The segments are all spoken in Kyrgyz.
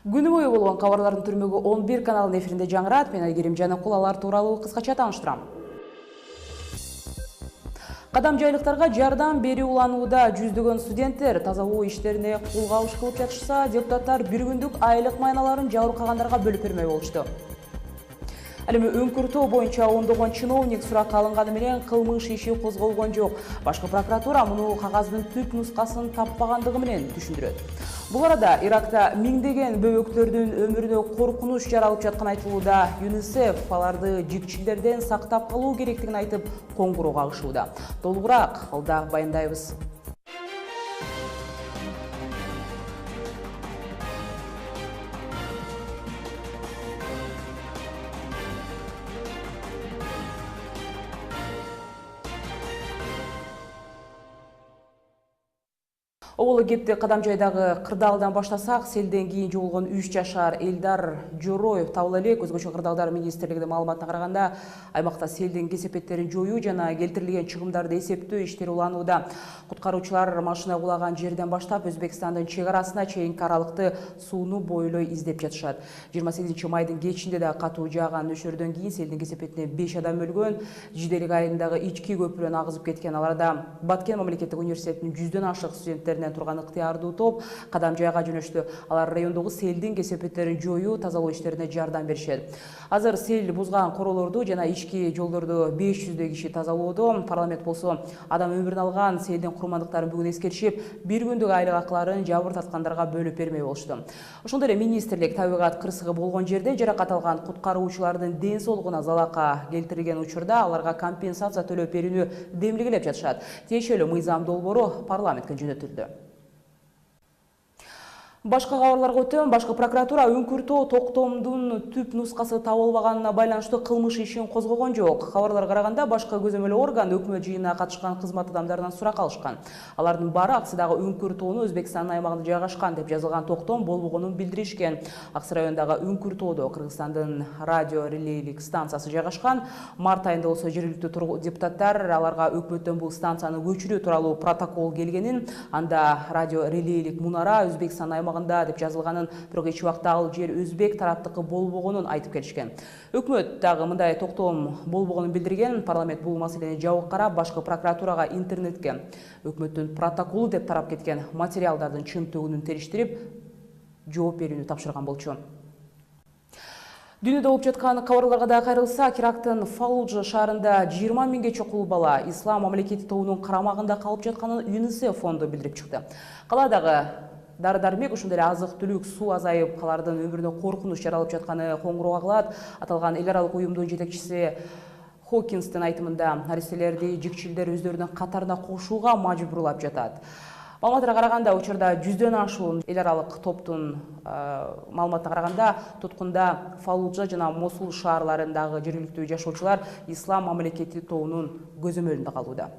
Күнү бою болгон кабарлардын түрмөгү 11 каналынын эфиринде жаңырат. Мен Айгерим Жанакул алар тууралуу кыскача тааныштырам. Кадам жайлыктарга жардам берүү уланууда жүздөгөн студенттер тазалоо иштерине кул кабыш кылып жатышса, депутаттар бир күндүк айлык майналарын жабыркагандарга бөлүп бермей болушту. Ал эми өңкүртөө боюнча ондогон чиновник суракка алынганы менен кылмыш иши козголгон жок. Башкы прокуратура муну кагаздын түп нускасын таппагандыгы менен түшүндүрөт. Бул арада Иракта миңдеген бөбөктөрдүн өмүрүнө коркунуч жаралып жатканы айтылууда. ЮНИСЕФ аларды жикчилдерден сактап калуу керектигин айтып, коңгуроо кагышууда. Толугураак алда баяндайбыз. Оболо кепти Кадамжайдагы кырдаалдан баштасак, селден кийин жоголгон 3 жашар Элдар Жороев табыла элек. Өзгөчө кырдаалдар министрлигинин маалыматына караганда, аймакта селдин кесепеттерин жоюу жана келтирилген чыгымдарды эсептөө иштери уланууда. Куткаруучулар машина кулаган жерден баштап Өзбекстандын чек арасына чейинки аралыкты сууну бойлой издеп жатышат. 28 майдын кечинде да катуу жааган нөшөрдөн кийин селдин кесепетинен 5 адам өлгөн. Жиделик айылындагы ички көпүрөнү агызып кеткен. Аларда Баткен мамлекеттик университетинин 100дөн ашык студенттеринен турган ыктыярдуу топ Кадамжайга жөнөштү. Алар райондогу селдин кесепеттерин жоюу, тазалоо иштерине жардам беришет. Азыр сел бузган короолорду жана ички жолдорду 500 киши тазалоодо. Парламент болсо адам өмүрүн алган селдин курмандыктарын бүгүн эскеришип, бир күндүк айлык акыларын жабыр тарткандарга бөлүп бермей болушту. Ошондой эле министрлик табигат кырсыгы болгон жерде жаракат алган куткаруучулардын ден соолугуна залака келтирилген учурда аларга компенсация төлөп берүүнү демилгелеп жатышат. Тиешелүү мыйзам долбоору парламентке жөнөтүлдү. Башка кабарларга өтөм. Башкы прокуратура өңкүртөө токтомдун түп нускасы табылбаганына байланыштуу кылмыш ишин козгогон жок. Кабарларга караганда, башкы көзөмөлүү орган өкмөт жыйынына катышкан кызмат адамдарынан сурак алышкан. Алардын баары аксыдагы өңкүртөөнү Өзбекстандын аймагында жайгашкан деп жазылган токтом болбогонун билдиришкен. Аксы райондагы өңкүртөөдө Кыргызстандын радио релейлик станциясы жайгашкан. Март айында болсо жергиликтүү депутаттар аларга өкмөттөн бул станцияны көчүрүү тууралуу протокол келгенин, анда радио релейлик мунара Өзбекстан аймагында деп жазылганын, бирок эч убакта ал жер өзбек тараптыкы болбогонун айтып келишкен. Өкмөт дагы мындай токтом болбогонун билдирген. Парламент бул маселени жабык карап, башкы прокуратурага интернетке өкмөттүн протоколу деп тарап кеткен материалдардын чынтыгын териштирип, жооп берүүнү тапшырган болчу. Дүйнөдө болуп жаткан кабарларга да кайрылсак, Ирактын Фаллуджа шаарында 20 миңге чукул бала ислам мамлекети тобунун карамагында калып жатканын ЮНИСЕФ фонду билдирип чыкты. Каладагы дары-дармек, ошондой эле азык-түлүк, суу азайып, алардын өмүрүнө коркунуч жаралып жатканы коңгуроо кагылат. Аталган эл аралык уюмдун жетекчиси Хокинстин айтымында, наристелерди жикчилдер өздөрүнүн катарына кошууга мажбурлап жатат. Маалыматка караганда, учурда 100дөн ашуун эл аралык топтун маалыматына караганда, туткунда Фаллуджа жана Мосул шаарларындагы жергиликтүү жашоочулар ислам мамлекети тобунун көзөмөлүндө калууда.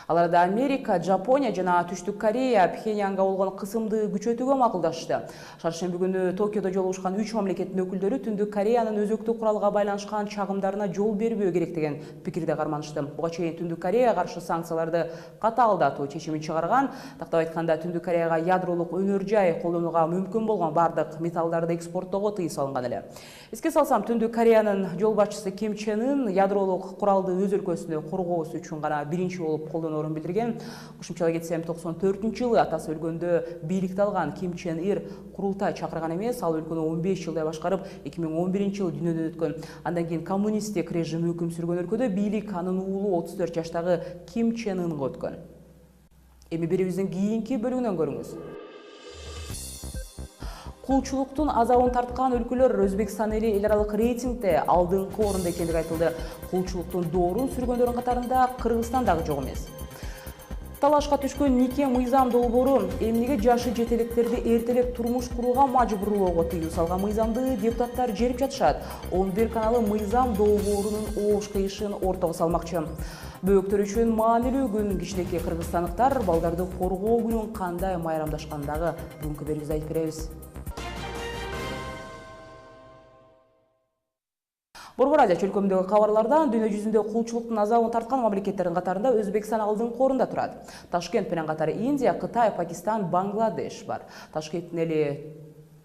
Аларда Америка, Жапония жана Түштүк Корея Пхеньянга болгон кысымды күчөтүүгө макулдашты. Шаршемби күнү Токиодо жолугушкан 3 мамлекеттин өкүлдөрү Түндүк Кореянын өзөктүк куралга байланышкан чагымдарына жол бербөө керек деген пикирде карманышты. Буга чейин Түндүк Кореяга каршы санкцияларды катаалдатуу чечимин чыгарган. Тактап айтканда, Түндүк Кореяга ядролук өнөр жай колдонууга мүмкүн болгон бардык металлдарды экспорттоого тыюу салынган эле. Эске салсам, Түндүк Кореянын жол башчысы Ким Чен Ын ядролук куралды өз өлкөсүндө коргоосу үчүн гана биринчи болуп колдонорун билдирген. Кошумчалап кетсем, 94-жылы атасы өлгөндө бийликти алган Ким Чен Ир курултай чакырган эмес, ал өлкөнү 15 жылдай башкарып, 2011-жылы дүйнөдөн өткөн. Андан кийин коммунисттик режим өкүм сүргөн өлкөдө бийлик анын уулу 34 жаштагы Ким Чен Ынга өткөн. Эми берүүбүздүн кийинки бөлүгүнөн көрүңүз. Кулчулуктун азабын тарткан өлкөлөр Өзбекстан эли эл аралык рейтингде алдыңкы орунда экендиги айтылды. Кулчулуктун доорун сүргөндөрдүн катарында Кыргызстан дагы жок эмес. Талашка түшкөн нике мыйзам долбоору эмнеге жашы жетелектерди эртелеп турмуш курууга мажбурлоого тыюу салган мыйзамды депутаттар жерип жатышат. 11 каналы мыйзам долбоорунун оош кыйышын ортого салмакчы. Бөбөктөр үчүн маанилүү күн. Кичинекей кыргызстандыктар балдарды коргоо күнүн кандай майрамдашкандагы бүгүнкү берүүбүздө айтып беребиз. Борбор Азия чөлкөмүндөгү кабарлардан дүйнө жүзүндө кулчулуктун азабын тарткан мамлекеттердин катарында Өзбекстан алдыңкы орунда турат. Ташкент менен катары Индия, Кытай, Пакистан, Бангладеш бар. Ташкенттин эли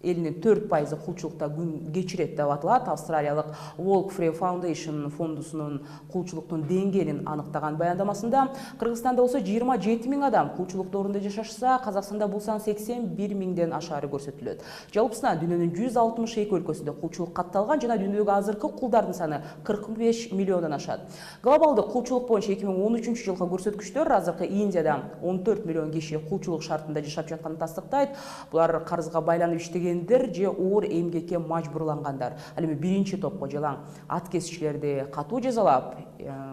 элинин 4% кулчулукта күн кечирет деп аталат. Австралиялык Walk Free Foundation фондусунун кулчулуктун деңгээлин аныктаган баяндамасында Кыргызстанда болсо 27 000 адам кулчулуктарында жашашса, Казакстанда бул сан 81 000ден ашаары көрсөтүлөт. Жалпысынан дүйнөнүн 162 өлкөсүндө кулчулук катталган жана дүйнөдөгү азыркы кулдардын саны 45 миллиондон ашат. Глобалдык кулчулук боюнча 2013 жылкы көрсөткүчтөр азыркы Индияда 14 миллион киши кулчулук шартында жашап жатканын тастыктайт. Булар карызга байланып иштегендер же оор эмгекке мажбурлангандар. Ал эми биринчи топко жалаң ат кесичилерди катуу жазалап,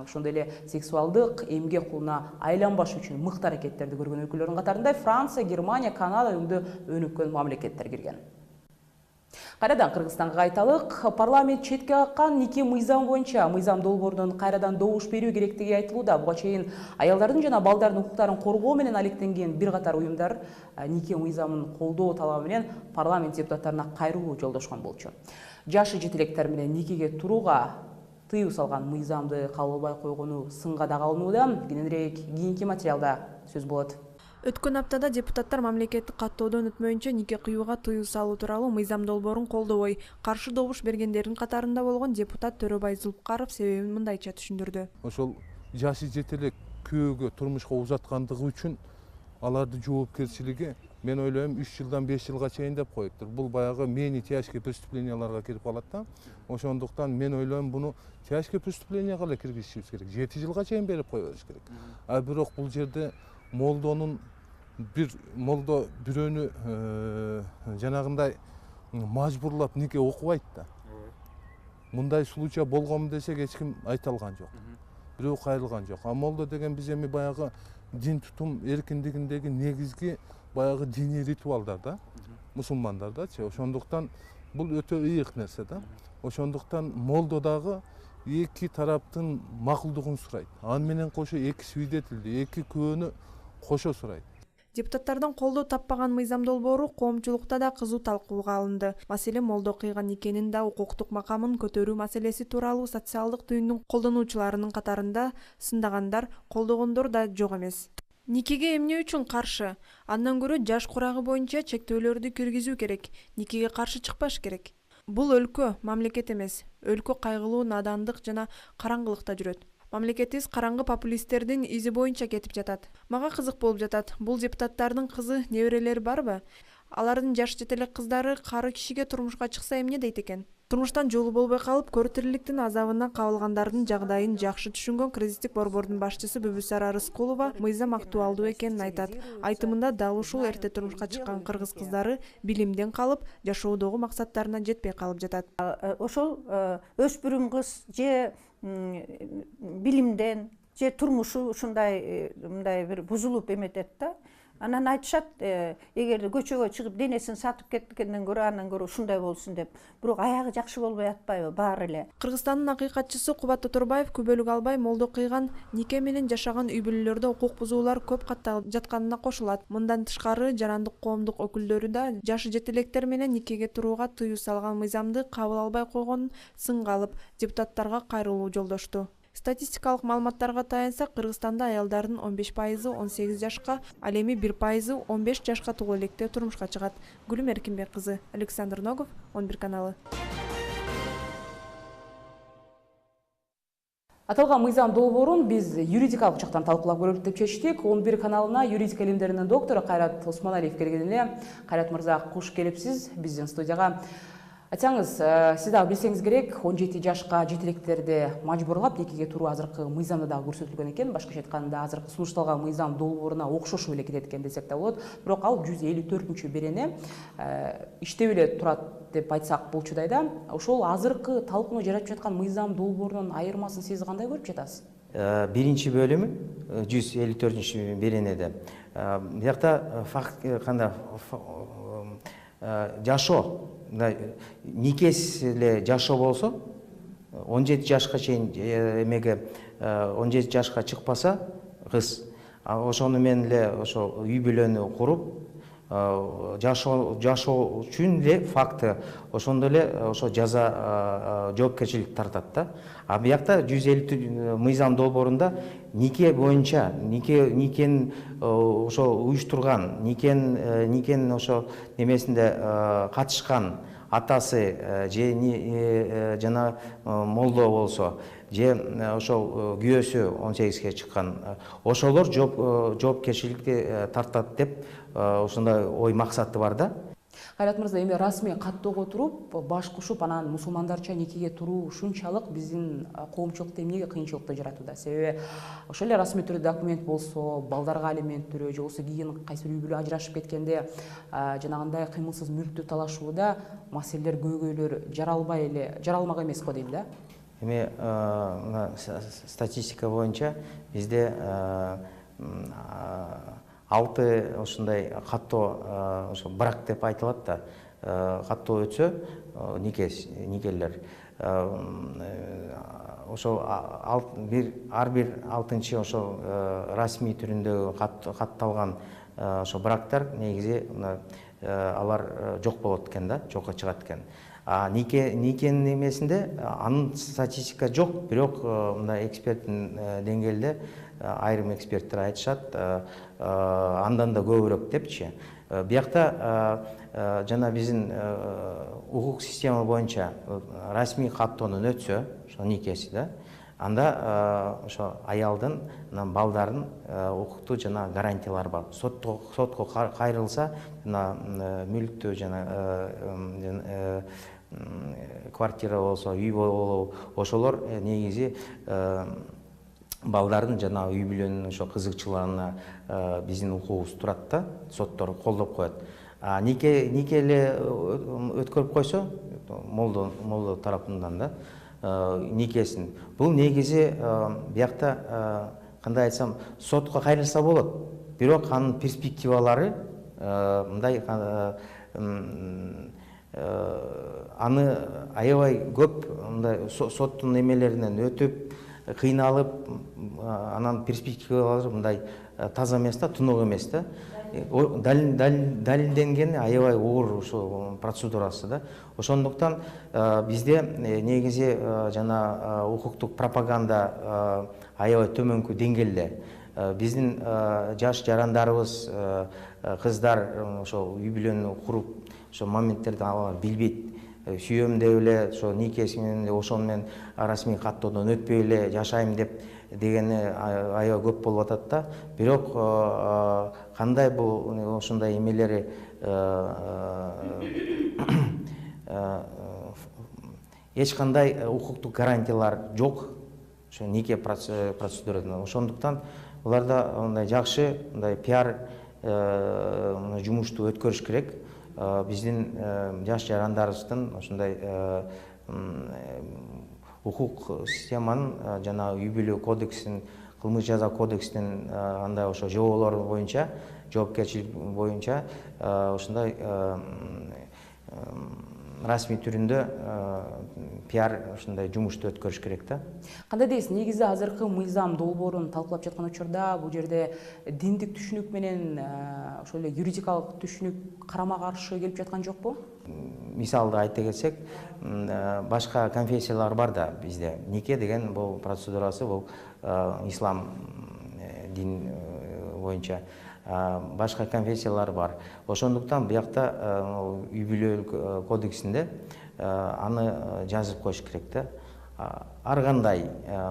ошондой эле сексуалдык эмгек кулуна айланбаш үчүн мыкты аракеттерди көргөн өлкөлөрдүн катарында Франция, Германия, Канада өңдө өнүккөн мамлекеттер кирген. Кайрадан Кыргызстанга кайталык. Парламент четке каккан нике мыйзам боюнча мыйзам долбоорунун кайрадан добуш берүү керектиги айтылууда. Буга чейин аялдардын жана балдардын укуктарын коргоо менен алектенген бир катар уюмдар нике мыйзамын колдоо талабы менен парламент депутаттарына кайрылуу жолдошкон болчу. Жашы жетелектер менен никеге турууга тыюу салган мыйзамды кабыл албай койгону сынга да алынууда. Кененирээк кийинки материалда сөз болот. Өткөн аптада депутаттар мамлекеттик каттоодон өтмөйүнчө нике кыюуга тыюу салуу тууралуу мыйзам долбоорун колдобой, каршы добуш бергендердин катарында болгон депутат Төрөбай Зулпкаров себебин мындайча түшүндүрдү. Ошол жашы жетелек күйөөгө турмушка узаткандыгы үчүн алардын жоопкерчилиги мен ойлойм 3 жылдан 5 жылга чейин деп коюптур. Бул баягы менее тяжкие преступленияларга кирип калат да. Ошондуктан мен ойлойм буну тяжкие преступленияга эле киргизишибиз керек. 7 жылга чейин берип койбош керек. А бирок бул жерде молдонун молдо бирөөнү жанагындай мажбурлап нике окубайт да. Мындай случай болгонбу десек эч ким айта алган жок. Бирөө кайрылган жок. А молдо деген биз эми баягы дин тутум эркиндигиндеги негизги баягы диний ритуалдар да. Мусулмандардачы. Ошондуктан бул өтө ыйык нерсе да. Ошондуктан молдо дагы эки тараптын макулдугун сурайт. Аны менен кошо эки свидетелди, эки күбөнү кошо сурайт. Депутаттардан колдоо таппаган мыйзам долбоору коомчулукта да кызуу талкууга алынды. Маселен, молдо кыйган никенин да укуктук макамын көтөрүү маселеси тууралуу социалдык түйүндүн колдонуучуларынын катарында сындагандар, колдогондор да жок эмес. Никеге эмне үчүн каршы? Андан көрө жаш курагы боюнча чектөөлөрдү киргизүү керек. Никеге каршы чыкпаш керек. Бул өлкө, мамлекет эмес. Өлкө кайгылуу, надандык жана караңгылыкта жүрөт. Мамлекетибиз караңгы популисттердин изи боюнча кетип жатат. Мага кызык болуп жатат. Бул депутаттардын кызы, неберелери барбы? Алардын жаш жетелек кыздары кары кишиге турмушка чыкса эмне дейт экен? Турмуштан жолу болбой калып, көрө тириликтин азабына кабылгандардын жагдайын жакшы түшүнгөн кризистик борбордун башчысы Бүбүсара Рыскулова мыйзам актуалдуу экенин айтат. Айтымында дал ушул эрте турмушка чыккан кыргыз кыздары билимден калып, жашоодогу максаттарына жетпей калып жатат. Ошол өспүрүм кыз же билимден же турмушу ушундай мындай бир бузулуп эметет да. Анан айтышат, эгерде көчөгө чыгып денесин сатып кеткенден көрө андан көрө ушундай болсун деп. Бирок аягы жакшы болбой атпайбы баары эле. Кыргызстандын акыйкатчысы Кубат Тоторбаев күбөлүк албай молдо кыйган, нике менен жашаган үй бүлөлөрдө укук бузуулар көп катталып жатканына кошулат. Мындан тышкары жарандык коомдук өкүлдөрү да жашы жетелектер менен никеге турууга тыюу салган мыйзамды кабыл албай койгонун сынга алып, депутаттарга кайрылуу жолдошту. Статистикалык маалыматтарга таянсак, Кыргызстанда аялдардын 15% 18 жашка, ал эми 1% 15 жашка толо электе турмушка чыгат. Гүлүм Эркинбек кызы, Александр Ногов, 11 каналы. Аталган мыйзам долбоорун биз юридикалык жактан талкуулап көрөлүк деп чечтик. 11 каналына юридика илимдеринин доктору Кайрат Осмоналиев келген эле. Кайрат мырза, куш келипсиз биздин студияга. Айтсаңыз, сиз да билсеңиз керек, 17 жашка жетелектерди мажбурлап никеге туруу азыркы мыйзамда да көрсөтүлгөн экен. Башкача айтканда, азыркы сунушталган мыйзам долбооруна окшош эле кетет экен десек да болот. Бирок ал 154-үнчү берене иштеп эле турат деп айтсак болчудай да. Ошол азыркы талкууну жаратып жаткан мыйзам долбоорунун айырмасын сиз кандай көрүп жатасыз? Биринчи бөлүмү 154-үнчү беренеде. Биякта факт кандай жашоо никеси эле жашоо болсо 17 жашка чейин эмеге 17 жашка чыкпаса кыз ошону менен эле ошо үй бүлөнү куруп жашоо үчүн эле факты ошондо эле ошо жаза жоопкерчилик тартат да. А биякта 150 мыйзам долбоорунда нике боюнча никени ошо уюштурган, никенин ошо немесинде катышкан атасы же жана молдо болсо, же ошол күйөөсү 18-ге чыккан, ошолор жоопкерчиликти тартат деп ошондой ой максаты бар да. Кайрат мырза, эми расмий каттоого туруп, баш кошуп, анан мусулмандарча никеге туруу ушунчалык биздин коомчулукта эмнеге кыйынчылыкты жаратууда? Себеби ошол эле расмий түрдө документ болсо, балдарга алимент төрөө, же болбосо кийин кайсы үй бүлө ажырашып кеткенде жанагындай кыймылсыз мүлктү талашууда маселелер, көйгөйлөр жаралмак эмес го дейм да. Эми статистика боюнча бизде 6 ошондой каттоо, ошо брак деп айтылат да, каттоо өтсө никелер, ошо ар бир 6-чы ошо расмий түрүндөгү катталган ошо брактар негизи алар жок болот экен да, жокко чыгат экен. Никенин эмесинде анын статистика жок, бирок мындай эксперттин деңгээлде айрым эксперттер айтышат, андан да көбүрөөк депчи. Биякта жана биздин укук система боюнча расмий каттоонун өтсө, ошо никеси да, анда ошо аялдын, балдардын укуктуу жана гарантиялары бар. Сотко кайрылса, жана мүлктүү жана квартира болсо, үй болобу, ошолор негизи балдардын жана үй бүлөнүн ошо кызыкчылыгына биздин укугубуз турат да, соттор колдоп коет. Нике эле өткөрүп койсо, молдо тарапынан да никесин. Бул негизи биякта кандай айтсам, сотко кайрылса болот. Бирок анын перспективалары мындай, аны аябай көп мындай соттун эмелеринен өтүп, кыйналып, анан перспективалары мындай таза эмес да, тунук эмес да. Далилденгени аябай оор ошо процедурасы да. Ошондуктан бизде негизи жана укуктук пропаганда аябай төмөнкү деңгээлде. Биздин жаш жарандарыбыз, кыздар ошо үй бүлөнү куруп, ошо моменттерди алар билбейт. Сүйөм деп эле, ошо никеси менен ошол менен расмий каттоодон өтпөй эле жашайм дегени аябай көп болуп атат да. Бирок кандай бул ошондой эмелери эч кандай укуктук гарантиялар жок ошо нике процедурасында. Ошондуктан буларда мындай жакшы, мындай пиар жумушту өткөрүш керек. Биздин жаш жарандарыбыздын ошондой укук системанын жана үй бүлө кодексин, кылмыш жаза кодексинин андай ошо жоболору боюнча, жоопкерчилик боюнча ошондой расмий түрүндө пиар ошондой жумушту өткөрүш керек да. Кандай дейсиз, негизи азыркы мыйзам долбоорун талкуулап жаткан учурда бул жерде диндик түшүнүк менен ошол эле юридикалык түшүнүк карама каршы келип жаткан жокпу? Мисалды айта кетсек, башка конфессиялар бар да бизде. Нике деген бул процедурасы, бул ислам дин боюнча. Башка конфессиялар бар. Ошондуктан биякта үй бүлө кодексинде аны жазып коюш керек да. Ар кандай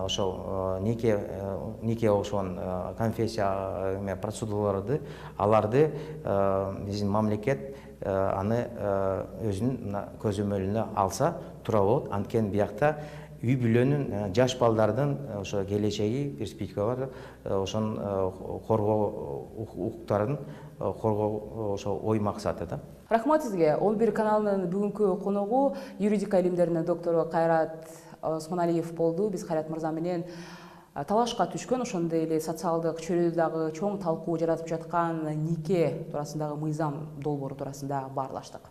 ошол нике окшогон конфессия процедураларды, аларды биздин мамлекет аны өзүнүн көзөмөлүнө алса тура болот. Анткени биякта үй бүлөнүн, жаш балдардын ошо келечеги, перспективалары, ошонун коргоо укуктарын коргоо ошо ой максаты да. Рахмат сизге. 11 каналынын бүгүнкү коногу юридика илимдеринин доктору Кайрат Осмоналиев болду. Биз Кайрат мырза менен талашка түшкөн, ошондой эле социалдык чөйрөдө дагы чоң талкуу жаратып жаткан нике туурасындагы мыйзам долбоору туурасында баарлаштык.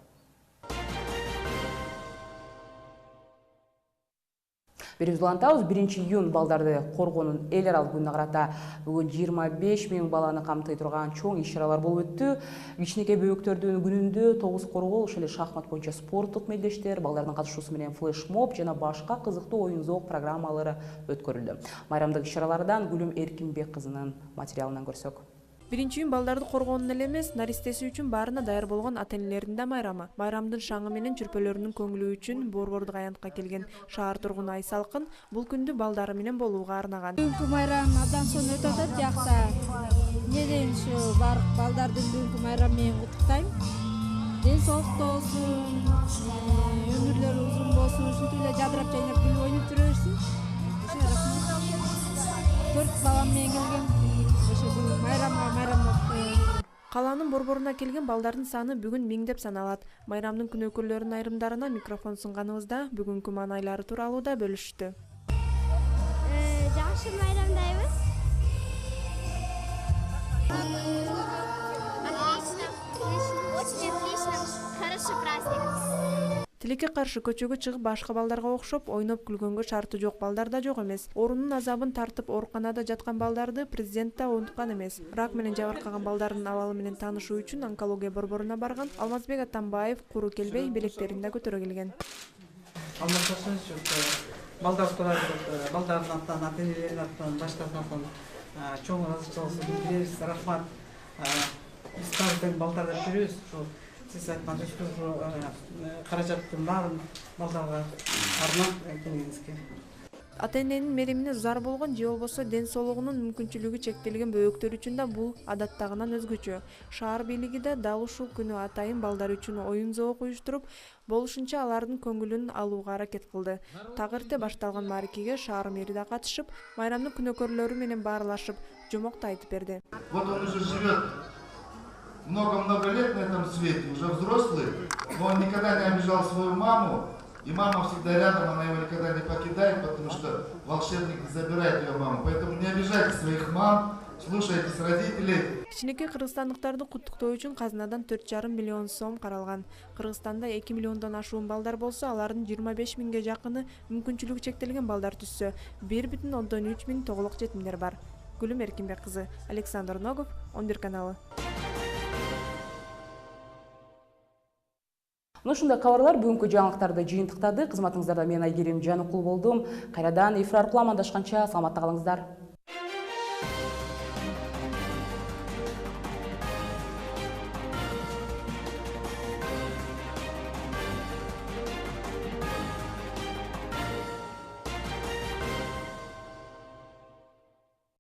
Беребиз улантабыз, 1-июнь балдарды коргоонун эл аралык күнүнө карата бүгүн 25 000 баланы камтый турган чоң иш-чаралар болуп өттү. Кичинекей бөбөктөрдүн күнүндө 9 коргоо, ошол эле шахмат боюнча спорттук мелдештер, балдардын катышуусу менен флешмоб жана башка кызыктуу оюн-зоок программалары өткөрүлдү. Майрамдык иш-чаралардан Гүлүм Эркинбек кызынын материалынан көрсөк. 1-июнь балдарды коргоонун эле эмес, наристеси үчүн баарына даяр болгон ата-энелердин да майрамы. Майрамдын шаңы менен чүрпөлөрүнүн көңүлү үчүн Борбордук аянтка келген шаар тургуну Айсалкын бул күндү балдары менен болууга арнаган. Бүгүнкү майрам абдан сонун өтүп атат, жакса. Эмне дейм, ушу бардык балдардын бүгүнкү майрамы менен куттуктайм. Ден соолукта болсун, өмүрлөрү узун болсун, ушинтип эле жадырап жайнап күлүп ойноп жүрө берсин. Ошо рахмат. 4 балам менен келгем. Калаанын борборуна келген балдардын саны бүгүн миңдеп саналат. Майрамдын күнөөкөрлөрүнүн айрымдарына микрофон сунганыбызда бүгүнкү маанайлары тууралуу да бөлүштү. Жакшы майрамдайбыз. Очень отлично. Хороший праздник. Тилекке каршы көчөгө чыгып башка балдарга окшоп ойноп күлгөнгө шарты жок балдар да жок эмес. Орунун азабын тартып ооруканада жаткан балдарды президент да унуткан эмес. Рак менен жабыркаган балдардын абалы менен таанышуу үчүн онкология борборуна барган Алмазбек Атамбаев куру келбей белектерин да көтөрө келген. Балдар тууралуу балдардын атынан, ата-энелердин атынан, баштардын атынан чоң ыраазычылык болсун беребиз. Рахмат. Биз таң балдарга беребиз. Siz aytқан каражаттын баарын балдарга арнап келгениңизге. Ата-эненин меремине зар болгон же болбосо ден соолугунун мүмкүнчүлүгү чектелген бөбөктөр үчүн да бул адаттагынан өзгөчө. Шаар бийлиги да дал ушул күнү атайын балдар үчүн оюн-зоок уюштуруп, болушунча алардын көңүлүн алууга аракет кылды. Так эрте башталган маарикеге шаар мэри да катышып, майрамдын күнөөкөрлөрү менен баарлашып, жомокто айтып берди. Вот он уже живет много-много лет на этом свете, уже взрослый, но он никогда не обижал свою маму, и мама всегда рядом, она его никогда не покидает, потому что волшебник не забирает ее маму. Поэтому не обижайте своих мам, слушайтесь родителей. Кичинекей кыргызстандыктарды куттуктоо үчүн казынадан 4,5 миллион сом каралган. Кыргызстанда 2 миллиондон ашуун балдар болсо, алардын 25 000ге жакыны мүмкүнчүлүгү чектелген балдар түссө, 1,3 миң тоголук жетимдер бар. Гүлүм Эркинбек кызы, Александр Ногов, 11 каналы. Ушундай кабарлар бүгүнкү жаңылыктарды жыйынтыктады. Кызматыңыздарда мен Айгерим Жаныкул болдум. Кайрадан эфир аркылуу амандашканча саламатта калыңыздар.